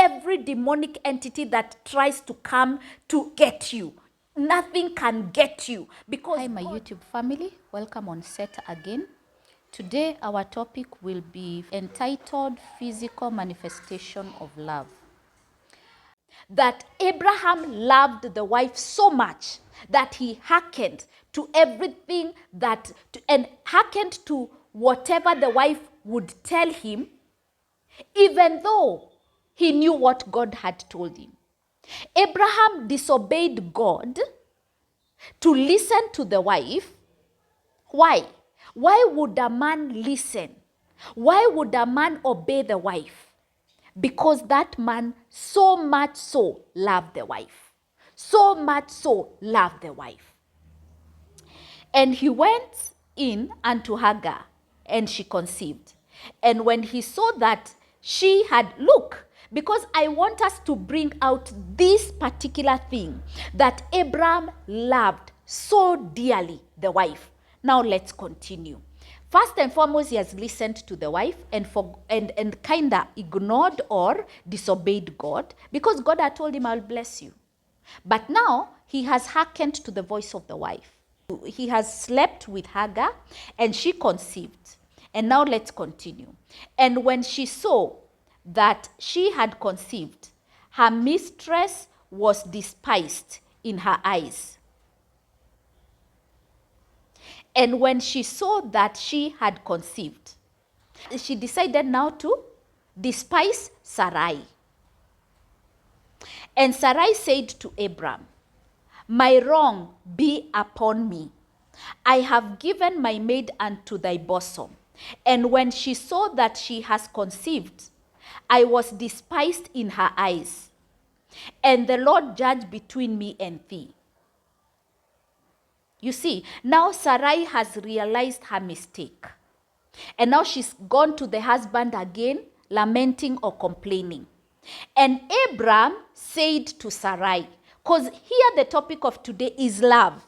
every demonic entity that tries to come to get you. Nothing can get you because Hi, my YouTube family. Welcome on Set again. Today, our topic will be entitled Physical Manifestation of Love. that Abraham loved the wife so much that he hearkened to everything and hearkened to whatever the wife would tell him, even though he knew what God had told him. Abraham disobeyed God to listen to the wife. Why? Why would a man listen? Why would a man obey the wife? Because that man so much so loved the wife. So much so loved the wife. And he went in unto Hagar, and she conceived. And when he saw that she had, look, because I want us to bring out this particular thing that Abraham loved so dearly, the wife. Now let's continue. First and foremost, he has listened to the wife and kind of ignored or disobeyed God because God had told him, I'll bless you. But now he has hearkened to the voice of the wife. He has slept with Hagar and she conceived. And now let's continue. And when she saw that she had conceived, her mistress was despised in her eyes. And when she saw that she had conceived, she decided now to despise Sarai. And Sarai said to Abram, my wrong be upon me. I have given my maid unto thy bosom. And when she saw that she has conceived, I was despised in her eyes. And the Lord judge between me and thee. You see, now Sarai has realized her mistake. And now she's gone to the husband again, lamenting or complaining. And Abram said to Sarai, because here the topic of today is love.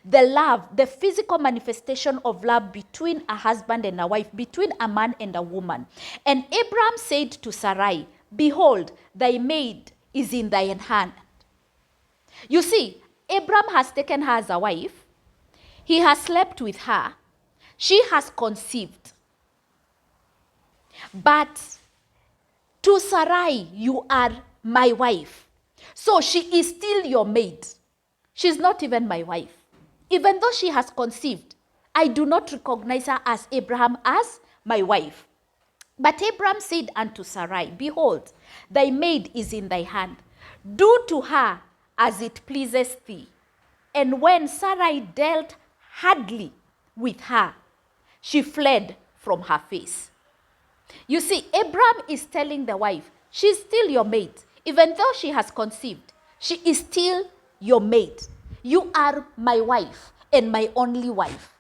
The physical manifestation of love between a husband and a wife, between a man and a woman. And Abram said to Sarai, behold, thy maid is in thine hand. You see, Abram has taken her as a wife. He has slept with her. She has conceived. But to Sarai, you are my wife. So she is still your maid. She's not even my wife. Even though she has conceived, I do not recognize her as Abraham as my wife. But Abraham said unto Sarai, behold, thy maid is in thy hand. Do to her as it pleases thee. And when Sarai dealt hardly with her, she fled from her face. You see, Abraham is telling the wife, she's still your maid. Even though she has conceived, she is still your maid. You are my wife and my only wife.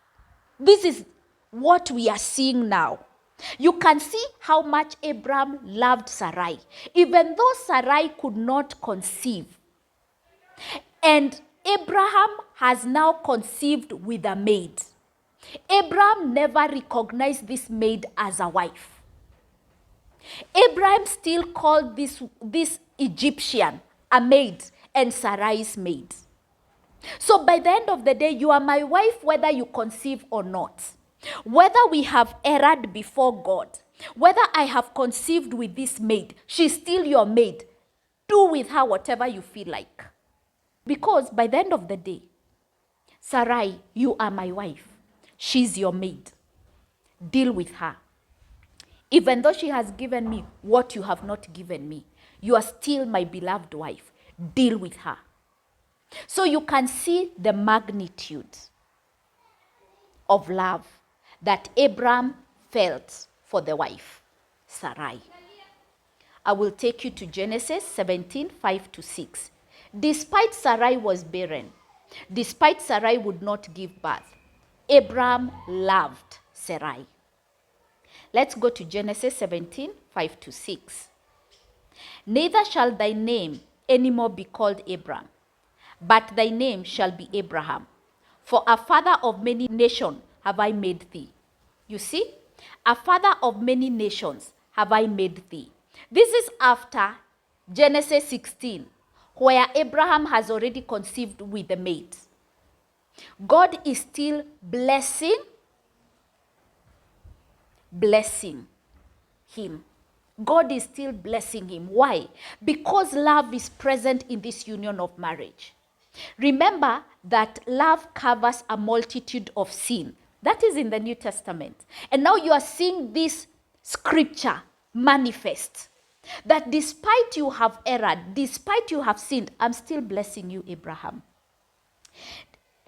This is what we are seeing now. You can see how much Abraham loved Sarai, even though Sarai could not conceive. And Abraham has now conceived with a maid. Abraham never recognized this maid as a wife. Abraham still called this Egyptian a maid and Sarai's maid. So by the end of the day, you are my wife whether you conceive or not. Whether we have erred before God, whether I have conceived with this maid, she's still your maid. Do with her whatever you feel like. Because by the end of the day, Sarai, you are my wife. She's your maid. Deal with her. Even though she has given me what you have not given me, you are still my beloved wife. Deal with her. So you can see the magnitude of love that Abraham felt for the wife, Sarai. I will take you to Genesis 17, 5-6. Despite Sarai was barren, despite Sarai would not give birth, Abraham loved Sarai. Let's go to Genesis 17, 5-6. Neither shall thy name any more be called Abram, but thy name shall be Abraham. For a father of many nations have I made thee. You see, a father of many nations have I made thee. This is after Genesis 16, where Abraham has already conceived with the maid. God is still blessing him. God is still blessing him. Why? Because love is present in this union of marriage. Remember that love covers a multitude of sin. That is in the New Testament. And now you are seeing this scripture manifest. That despite you have erred, despite you have sinned, I'm still blessing you, Abraham.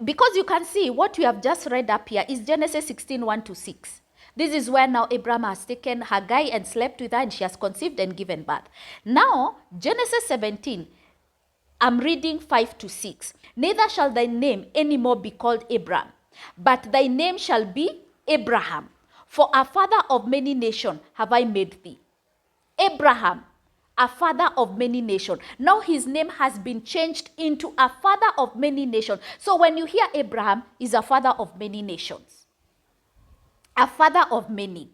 Because you can see what we have just read up here is Genesis 16, 1 to 6. This is where now Abraham has taken Hagar and slept with her, and she has conceived and given birth. Now, Genesis 17, I'm reading 5 to 6. Neither shall thy name any more be called Abram, but thy name shall be Abraham. For a father of many nations have I made thee. Abraham, a father of many nations. Now his name has been changed into a father of many nations. So when you hear Abraham, he's a father of many nations. A father of many.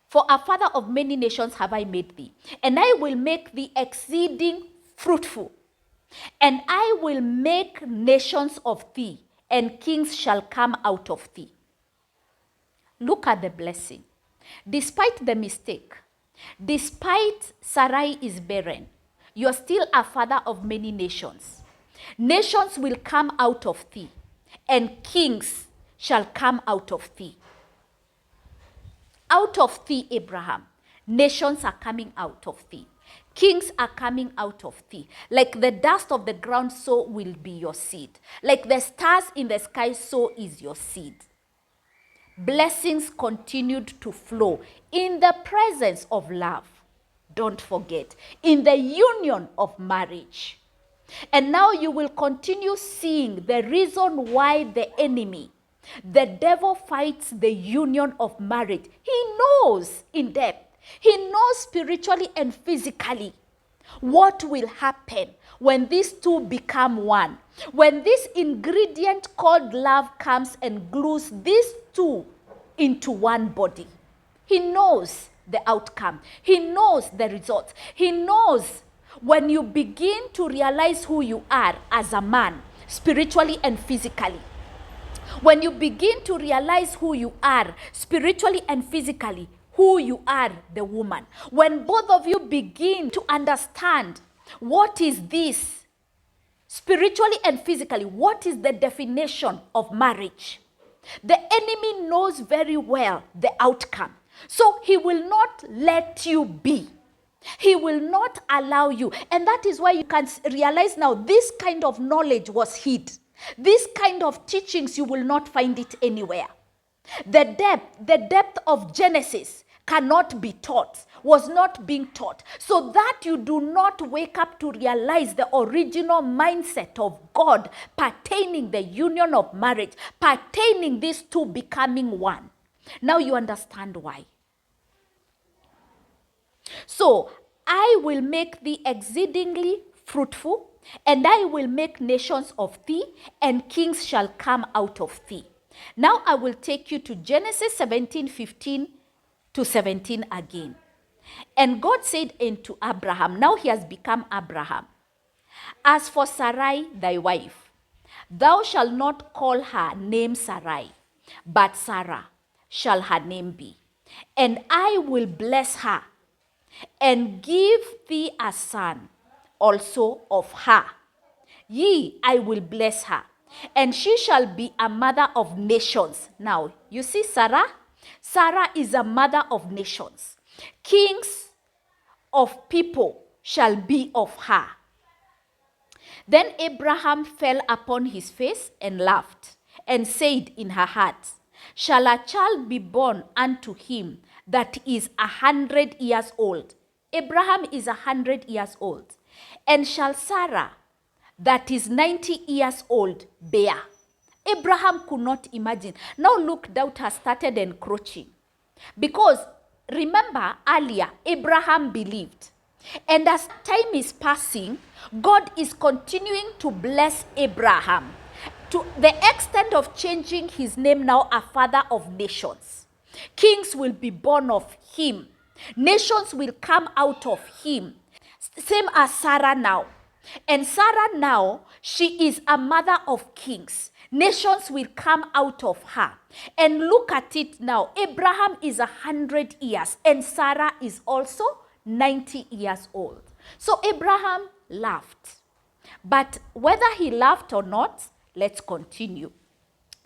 For a father of many nations have I made thee, and I will make thee exceeding fruitful, and I will make nations of thee, and kings shall come out of thee. Look at the blessing. Despite the mistake, despite Sarai is barren, you're still a father of many nations. Nations will come out of thee, and kings shall come out of thee. Out of thee, Abraham, nations are coming out of thee. Kings are coming out of thee. Like the dust of the ground, so will be your seed. Like the stars in the sky, so is your seed. Blessings continued to flow in the presence of love. Don't forget, in the union of marriage. And now you will continue seeing the reason why the enemy, the devil, fights the union of marriage. He knows in depth. He knows spiritually and physically what will happen when these two become one. When this ingredient called love comes and glues these two into one body. He knows the outcome. He knows the results. He knows when you begin to realize who you are as a man, spiritually and physically. When you begin to realize who you are, spiritually and physically, who you are, the woman. When both of you begin to understand what is this, spiritually and physically, what is the definition of marriage? The enemy knows very well the outcome. So he will not let you be. He will not allow you. And that is why you can realize now this kind of knowledge was hid. This kind of teachings, you will not find it anywhere. The depth of Genesis cannot be taught, was not being taught. So that you do not wake up to realize the original mindset of God pertaining the union of marriage, pertaining these two becoming one. Now you understand why. So, I will make thee exceedingly fruitful, and I will make nations of thee, and kings shall come out of thee. Now I will take you to Genesis 17:15 to 17 again. And God said unto Abraham, now he has become Abraham, as for Sarai thy wife, thou shalt not call her name Sarai, but Sarah shall her name be. And I will bless her, and give thee a son also of her. Yea, I will bless her, and she shall be a mother of nations. Now, you see Sarah? Sarah is a mother of nations. Kings of people shall be of her. Then Abraham fell upon his face and laughed, and said in her heart, shall a child be born unto him that is 100 years old? Abraham is 100 years old. And shall Sarah, that is 90 years old, bear? Abraham could not imagine. Now look, doubt has started encroaching. Because remember earlier, Abraham believed. And as time is passing, God is continuing to bless Abraham to the extent of changing his name now a father of nations. Kings will be born of him. Nations will come out of him. Same as Sarah now. And Sarah now, she is a mother of kings. Nations will come out of her. And look at it now. Abraham is 100 years and Sarah is also 90 years old. So Abraham laughed. But whether he laughed or not, let's continue.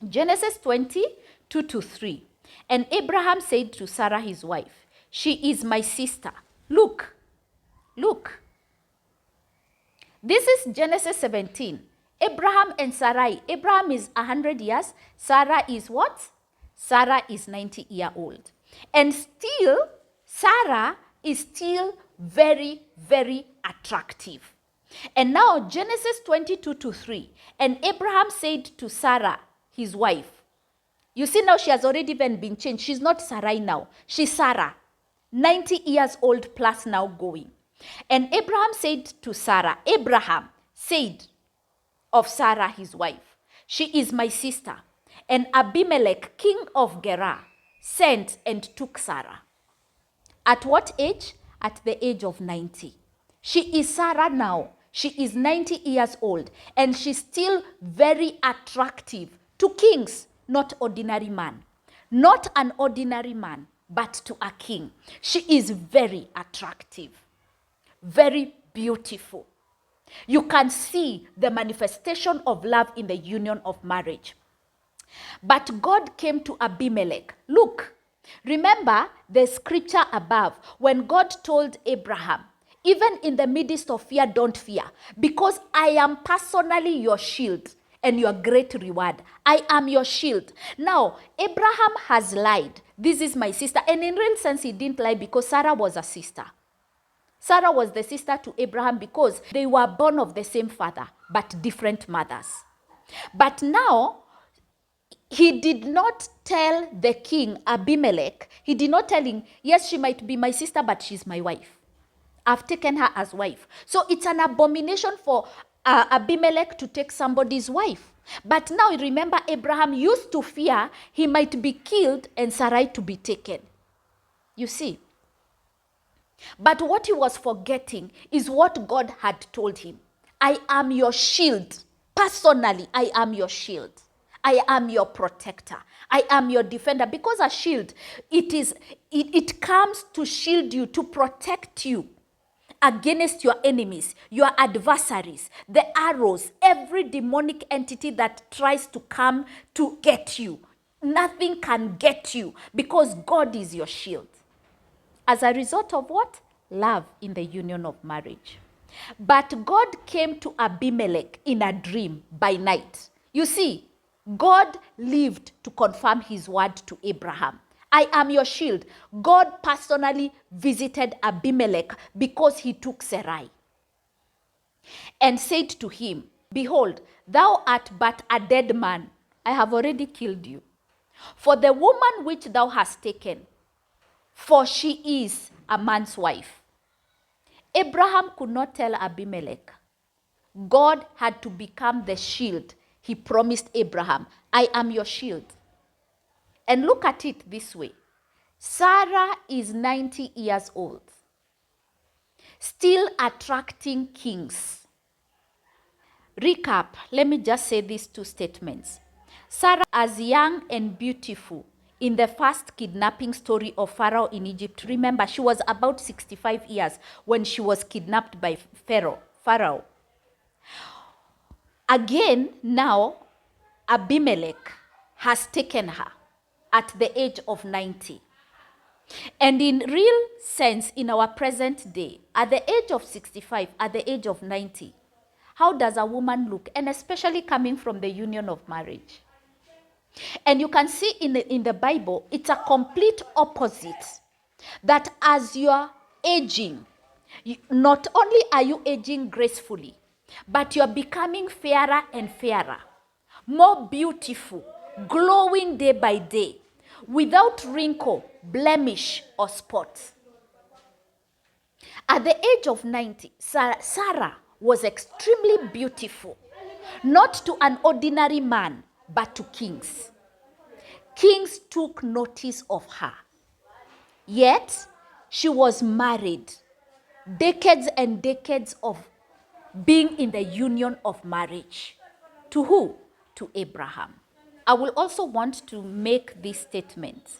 Genesis 20, 2-3. And Abraham said to Sarah his wife, "She is my sister." Look. This is Genesis 17. Abraham and Sarai. Abraham is 100 years. Sarah is what? Sarah is 90 years old. And still, Sarah is still very, very attractive. And now Genesis 22-3. And Abraham said to Sarah, his wife, you see now she has already even been changed. She's not Sarai now. She's Sarah. 90 years old plus now going. And Abraham said to Sarah, Abraham said of Sarah his wife, "She is my sister." And Abimelech, king of Gerar, sent and took Sarah. At what age? At the age of 90. She is Sarah now. She is 90 years old and she's still very attractive to kings, not ordinary man. Not an ordinary man, but to a king. She is very attractive, very beautiful. You can see the manifestation of love in the union of marriage. But God came to Abimelech. Look, remember the scripture above when God told Abraham, even in the midst of fear, don't fear, because I am personally your shield and your great reward. I am your shield. Now, Abraham has lied. This is my sister. And in real sense, he didn't lie because Sarah was a sister. Sarah was the sister to Abraham because they were born of the same father, but different mothers. But now, he did not tell the king, Abimelech, he did not tell him, yes, she might be my sister, but she's my wife. I've taken her as wife. So it's an abomination for Abimelech to take somebody's wife. But now remember, Abraham used to fear he might be killed and Sarai to be taken. You see. But what he was forgetting is what God had told him. I am your shield. Personally, I am your shield. I am your protector. I am your defender. Because a shield, it comes to shield you, to protect you against your enemies, your adversaries, the arrows, every demonic entity that tries to come to get you. Nothing can get you because God is your shield. As a result of what? Love in the union of marriage. But God came to Abimelech in a dream by night. You see, God lived to confirm his word to Abraham. I am your shield. God personally visited Abimelech because he took Sarai and said to him, "Behold, thou art but a dead man. I have already killed you. For the woman which thou hast taken, for she is a man's wife." Abraham could not tell Abimelech. God had to become the shield he promised Abraham. I am your shield. And look at it this way. Sarah is 90 years old, still attracting kings. Recap, let me just say these two statements. Sarah, as young and beautiful in the first kidnapping story of Pharaoh in Egypt. Remember, she was about 65 years when she was kidnapped by Pharaoh. Again, now, Abimelech has taken her at the age of 90. And in real sense, in our present day, at the age of 65, at the age of 90, how does a woman look? And especially coming from the union of marriage. And you can see in the Bible, it's a complete opposite. That as you're aging, not only are you aging gracefully, but you're becoming fairer and fairer, more beautiful, glowing day by day, without wrinkle, blemish, or spot. At the age of 90, Sarah was extremely beautiful, not to an ordinary man, but to kings. Kings took notice of her. Yet, she was married. Decades and decades of being in the union of marriage. To who? To Abraham. I will also want to make this statement.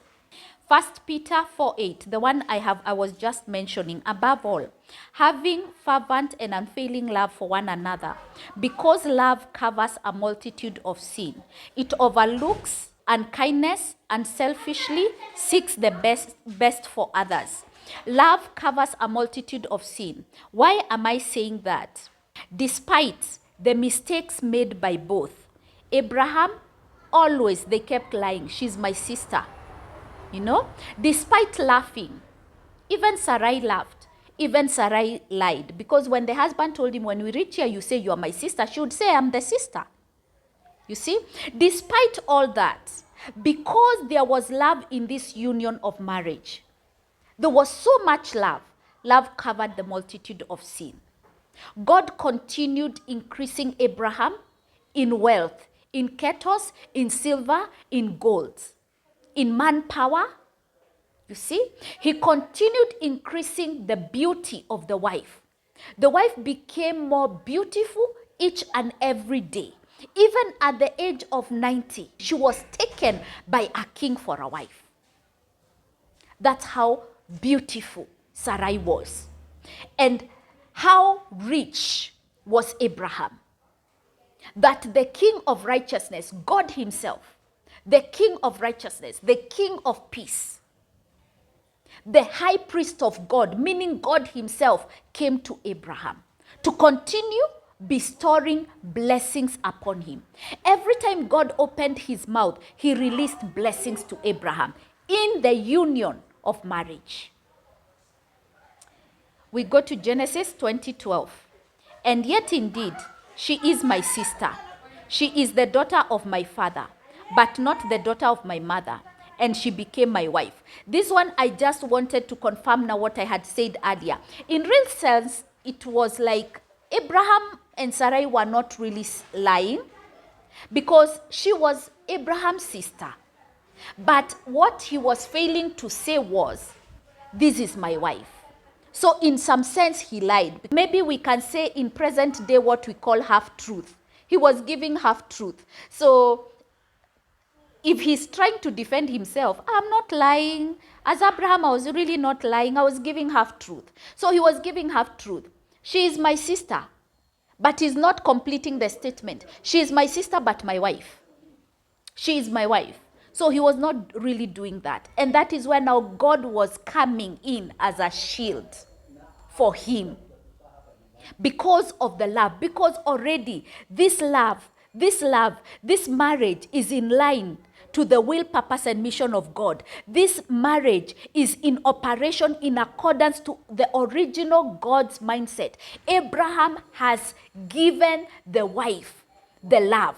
1 Peter 4:8, the one I was just mentioning, above all, having fervent and unfailing love for one another, because love covers a multitude of sin. It overlooks unkindness and selfishly seeks the best for others. Love covers a multitude of sin. Why am I saying that? Despite the mistakes made by both, Abraham, always they kept lying. She's my sister. Despite laughing, even Sarai laughed. Even Sarai lied. Because when the husband told him, when we reach here, you say you are my sister, she would say, I'm the sister. You see? Despite all that, because there was love in this union of marriage, there was so much love. Love covered the multitude of sin. God continued increasing Abraham in wealth, in cattle, in silver, in gold, in manpower. You see, he continued increasing the beauty of the wife. The wife became more beautiful each and every day. Even at the age of 90, she was taken by a king for a wife. That's how beautiful Sarai was. And how rich was Abraham. That the king of righteousness, God himself, the king of righteousness, the king of peace, the high priest of God, meaning God himself, came to Abraham to continue bestowing blessings upon him. Every time God opened his mouth, he released blessings to Abraham in the union of marriage. We go to Genesis 20:12. And yet indeed, she is my sister. She is the daughter of my father, but not the daughter of my mother. And she became my wife. This one, I just wanted to confirm now what I had said earlier. In real sense, it was like Abraham and Sarai were not really lying, because she was Abraham's sister. But what he was failing to say was, this is my wife. So in some sense, he lied. Maybe we can say in present day what we call half-truth. He was giving half-truth. So if he's trying to defend himself, I'm not lying. As Abraham, I was really not lying. I was giving half-truth. So he was giving half-truth. She is my sister. But he's not completing the statement. She is my sister, but my wife. She is my wife. So he was not really doing that. And that is where now God was coming in as a shield for him. Because of the love. Because already this love, this marriage is in line to the will, purpose, and mission of God. This marriage is in operation in accordance to the original God's mindset. Abraham has given the wife the love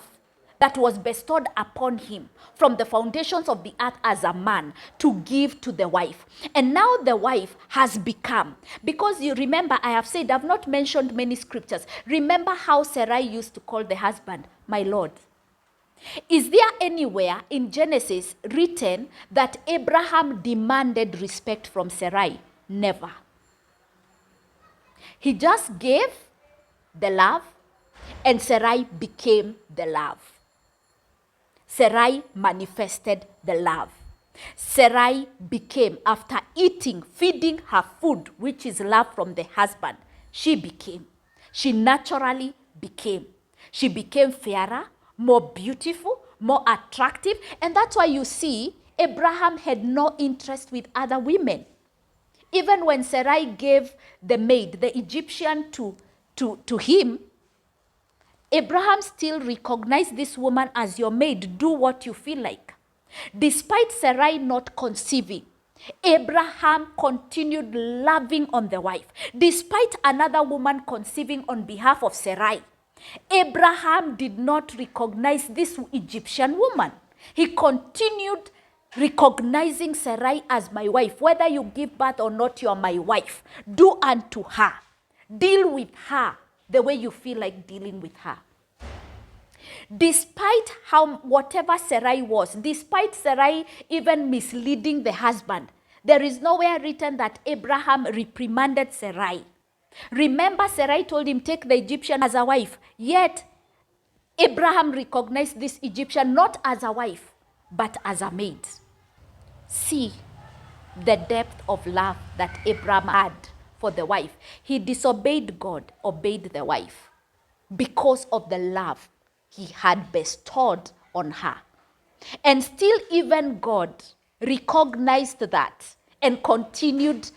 that was bestowed upon him from the foundations of the earth as a man to give to the wife. And now the wife has become, because you remember, I have said, I've not mentioned many scriptures. Remember how Sarai used to call the husband, my Lord. Is there anywhere in Genesis written that Abraham demanded respect from Sarai? Never. He just gave the love, and Sarai became the love. Sarai manifested the love. Sarai became, after eating, feeding her food, which is love from the husband, she became. She naturally became. She became fairer, more beautiful, more attractive. And that's why you see Abraham had no interest with other women. Even when Sarai gave the maid, the Egyptian, to him, Abraham still recognized this woman as your maid. Do what you feel like. Despite Sarai not conceiving, Abraham continued loving on the wife. Despite another woman conceiving on behalf of Sarai, Abraham did not recognize this Egyptian woman. He continued recognizing Sarai as my wife. Whether you give birth or not, you are my wife. Do unto her. Deal with her the way you feel like dealing with her. Despite whatever Sarai was, despite Sarai even misleading the husband, there is nowhere written that Abraham reprimanded Sarai. Remember, Sarai told him, take the Egyptian as a wife. Yet, Abraham recognized this Egyptian not as a wife, but as a maid. See the depth of love that Abraham had for the wife. He disobeyed God, obeyed the wife because of the love he had bestowed on her. And still even God recognized that and continued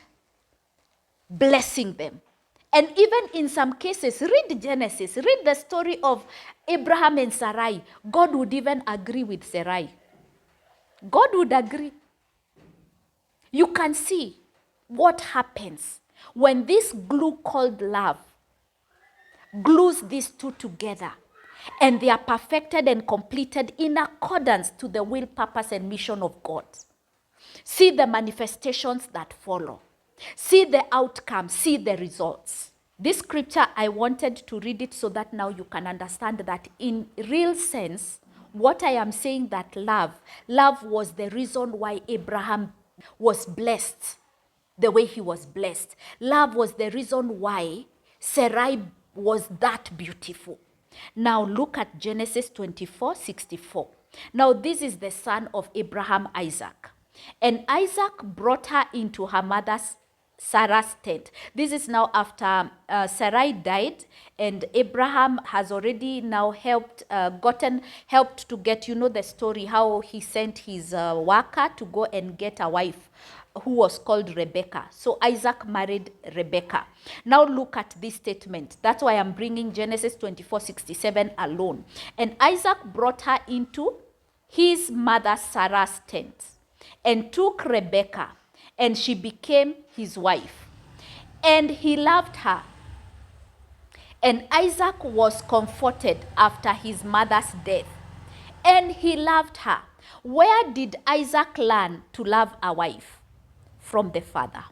blessing them. And even in some cases, read Genesis, read the story of Abraham and Sarai. God would even agree with Sarai. God would agree. You can see what happens when this glue called love glues these two together, and they are perfected and completed in accordance to the will, purpose, and mission of God. See the manifestations that follow. See the outcome. See the results. This scripture, I wanted to read it so that now you can understand that in real sense, what I am saying, that love was the reason why Abraham was blessed the way he was blessed. Love was the reason why Sarai was that beautiful. Now look at Genesis 24:64. Now this is the son of Abraham, Isaac. And Isaac brought her into her mother's Sarah's tent. This is now after Sarai died, and Abraham has already now helped to get, you know the story, how he sent his worker to go and get a wife who was called Rebecca. So Isaac married Rebecca. Now look at this statement. That's why I'm bringing Genesis 24:67 alone. And Isaac brought her into his mother Sarah's tent and took Rebecca, and she became his wife. And he loved her. And Isaac was comforted after his mother's death, and he loved her. Where did Isaac learn to love a wife? From the father.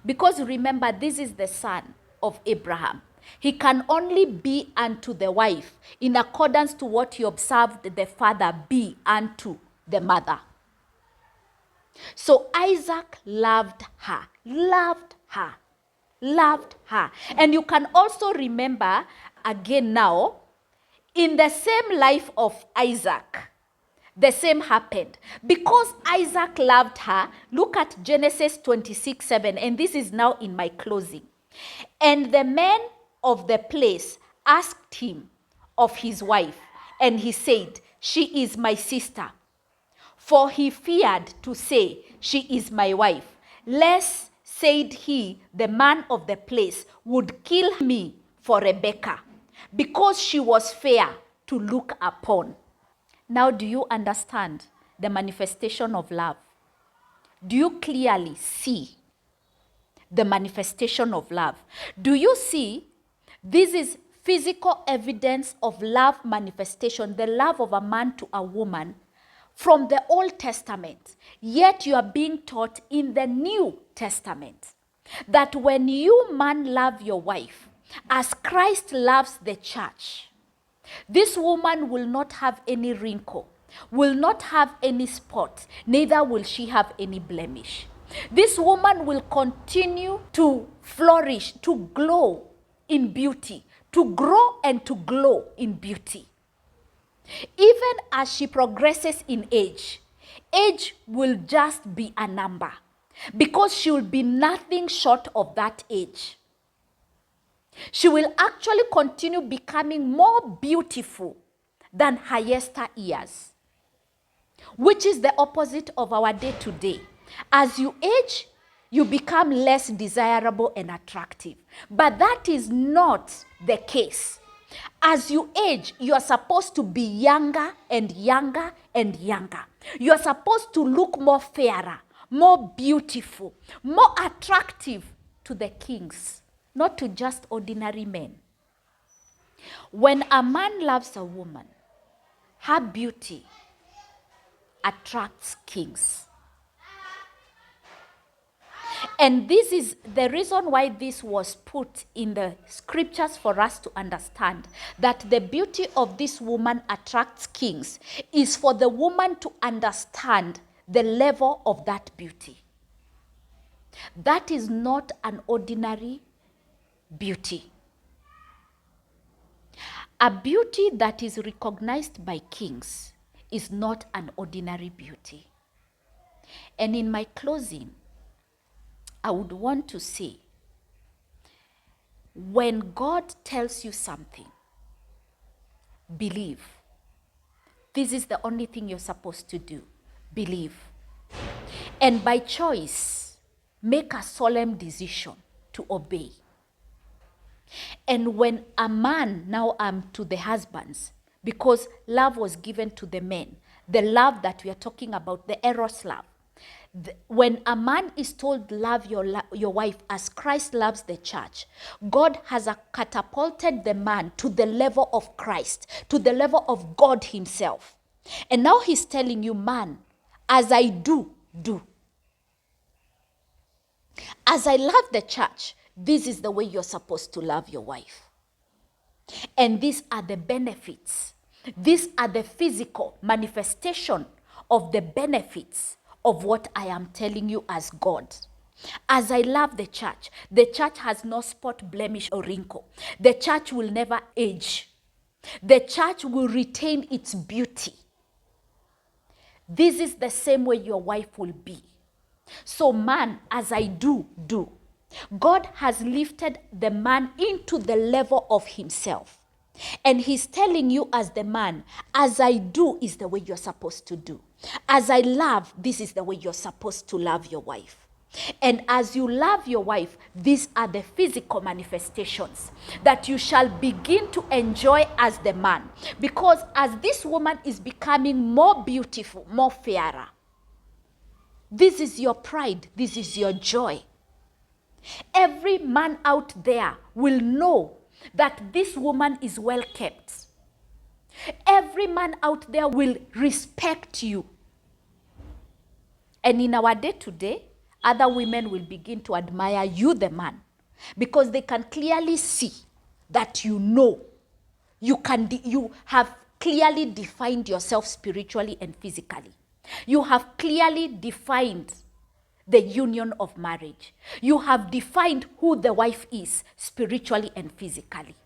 Because remember, this is the son of Abraham. He can only be unto the wife in accordance to what he observed the father be unto the mother. So Isaac loved her. And you can also remember again now, in the same life of Isaac, the same happened. Because Isaac loved her, look at Genesis 26:7, and this is now in my closing. And the men of the place asked him of his wife, and he said, she is my sister. For he feared to say, she is my wife, lest, said he, the man of the place would kill me for Rebekah, because she was fair to look upon. Now, do you understand the manifestation of love? Do you clearly see the manifestation of love? Do you see this is physical evidence of love manifestation, the love of a man to a woman from the Old Testament, yet you are being taught in the New Testament that when you, man, love your wife as Christ loves the church, this woman will not have any wrinkle, will not have any spot, neither will she have any blemish. This woman will continue to flourish, to glow in beauty, to grow and to glow in beauty. Even as she progresses in age, age will just be a number, because she will be nothing short of that age. She will actually continue becoming more beautiful than her yesteryears, which is the opposite of our day to day. As you age, you become less desirable and attractive. But that is not the case. As you age, you are supposed to be younger and younger and younger. You are supposed to look more fairer, more beautiful, more attractive to the kings, not to just ordinary men. When a man loves a woman, her beauty attracts kings. And this is the reason why this was put in the scriptures for us to understand that the beauty of this woman attracts kings, is for the woman to understand the level of that beauty. That is not an ordinary beauty. A beauty that is recognized by kings is not an ordinary beauty. And in my closing, I would want to say, when God tells you something, believe. This is the only thing you're supposed to do. Believe. And by choice, make a solemn decision to obey. And when a man, now I'm to the husbands, because love was given to the men, the love that we are talking about, the eros love. When a man is told love your wife as Christ loves the church, God has catapulted the man to the level of Christ, to the level of God himself. And now he's telling you, man, as I do. As I love the church, this is the way you're supposed to love your wife. And these are the benefits. These are the physical manifestation of the benefits of what I am telling you as God. As I love the church has no spot, blemish, or wrinkle. The church will never age. The church will retain its beauty. This is the same way your wife will be. So man, as I do. God has lifted the man into the level of himself. And he's telling you as the man, as I do is the way you're supposed to do. As I love, this is the way you're supposed to love your wife. And as you love your wife, these are the physical manifestations that you shall begin to enjoy as the man. Because as this woman is becoming more beautiful, more fairer, this is your pride, this is your joy. Every man out there will know that this woman is well kept. Every man out there will respect you. And in our day-to-day, other women will begin to admire you, the man, because they can clearly see that you know. You have clearly defined yourself spiritually and physically. You have clearly defined the union of marriage. You have defined who the wife is spiritually and physically.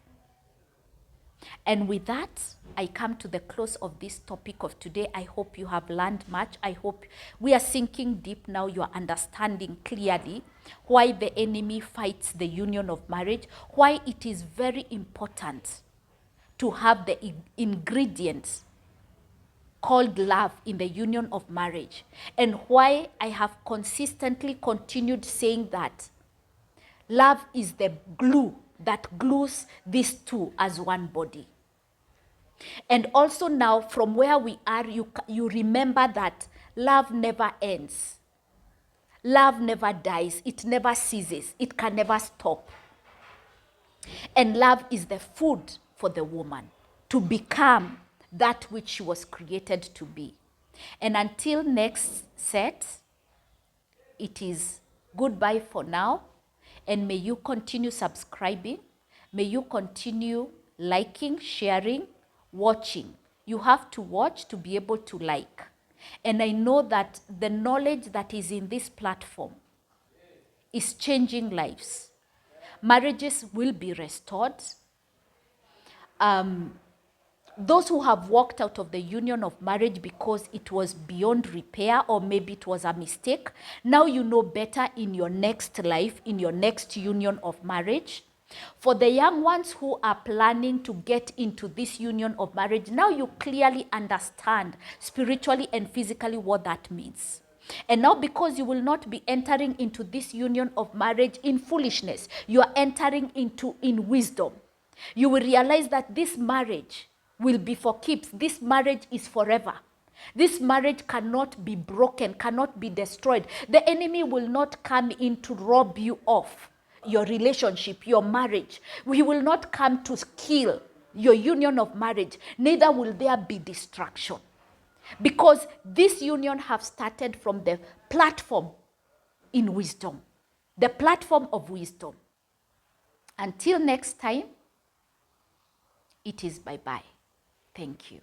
And with that, I come to the close of this topic of today. I hope you have learned much. I hope we are sinking deep now. You are understanding clearly why the enemy fights the union of marriage, why it is very important to have the ingredients called love in the union of marriage, and why I have consistently continued saying that love is the glue that glues these two as one body. And also now, from where we are, you remember that love never ends. Love never dies. It never ceases. It can never stop. And love is the food for the woman to become that which she was created to be. And until next set, it is goodbye for now. And may you continue subscribing. May you continue liking, sharing, watching. You have to watch to be able to like. And I know that the knowledge that is in this platform is changing lives. Marriages will be restored. Those who have walked out of the union of marriage because it was beyond repair, or maybe it was a mistake, now you know better in your next life, in your next union of marriage. For the young ones who are planning to get into this union of marriage, now you clearly understand spiritually and physically what that means. And now, because you will not be entering into this union of marriage in foolishness, you are entering into in wisdom. You will realize that this marriage will be for keeps. This marriage is forever. This marriage cannot be broken, cannot be destroyed. The enemy will not come in to rob you of your relationship, your marriage. He will not come to kill your union of marriage. Neither will there be destruction. Because this union have started from the platform in wisdom. The platform of wisdom. Until next time, it is bye-bye. Thank you.